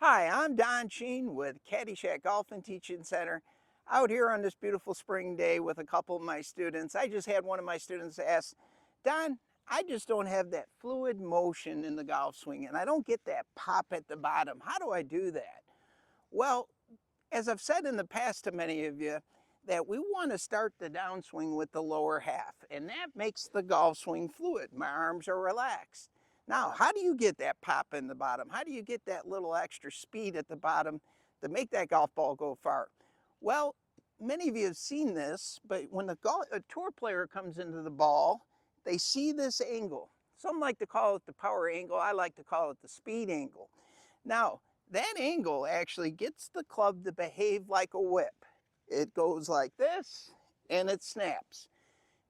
Hi, I'm Don Sheen with Caddyshack Golf and Teaching Center. Out here on this beautiful spring day with a couple of my students. I just had one of my students ask, Don, I just don't have that fluid motion in the golf swing and I don't get that pop at the bottom. How do I do that? Well, as I've said in the past to many of you, that we want to start the downswing with the lower half, and that makes the golf swing fluid. My arms are relaxed. Now, how do you get that pop in the bottom? How do you get that little extra speed at the bottom to make that golf ball go far? Well, many of you have seen this, but when a tour player comes into the ball, they see this angle. Some like to call it the power angle. I like to call it the speed angle. Now, that angle actually gets the club to behave like a whip. It goes like this and it snaps.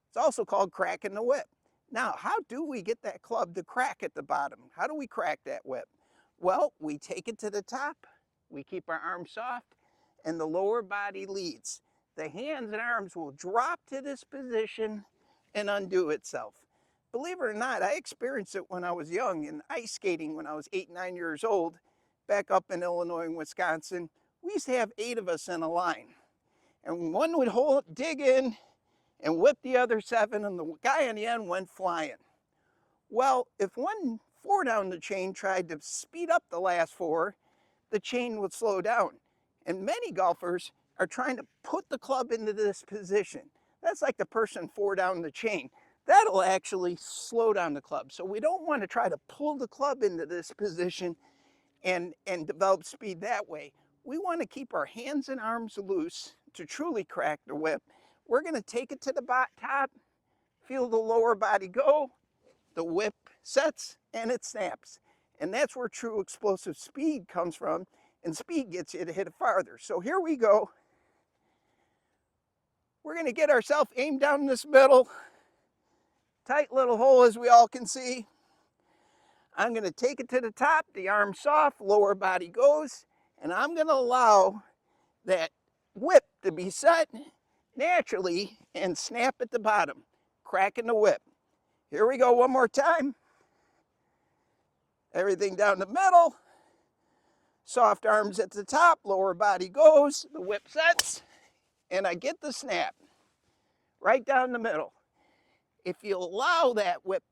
It's also called cracking the whip. Now, how do we get that club to crack at the bottom? How do we crack that whip? Well, we take it to the top, we keep our arms soft, and the lower body leads. The hands and arms will drop to this position and undo itself. Believe it or not, I experienced it when I was young in ice skating when I was 8, 9 years old, back up in Illinois and Wisconsin. We used to have 8 of us in a line. And one would dig in and whip the other 7, and the guy on the end went flying. Well, if 4 down the chain tried to speed up the last 4, the chain would slow down. And many golfers are trying to put the club into this position. That's like the person 4 down the chain. That'll actually slow down the club. So we don't want to try to pull the club into this position and develop speed that way. We want to keep our hands and arms loose to truly crack the whip. We're going to take it to the top, feel the lower body go, the whip sets, and it snaps. And that's where true explosive speed comes from, and speed gets you to hit it farther. So here we go. We're going to get ourselves aimed down in this middle. Tight little hole, as we all can see. I'm going to take it to the top, the arm soft, lower body goes, and I'm going to allow that whip to be set naturally and snap at the bottom, cracking the whip. Here we go one more time. Everything down the middle. Soft arms at the top, lower body goes, the whip sets, and I get the snap right down the middle. If you allow that whip,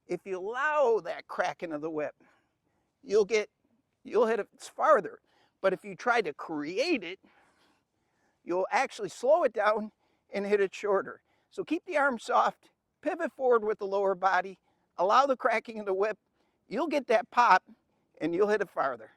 if you allow that cracking of the whip, you'll hit it farther. But if you try to create it, you'll actually slow it down and hit it shorter. So keep the arm soft, pivot forward with the lower body, allow the cracking of the whip, you'll get that pop and you'll hit it farther.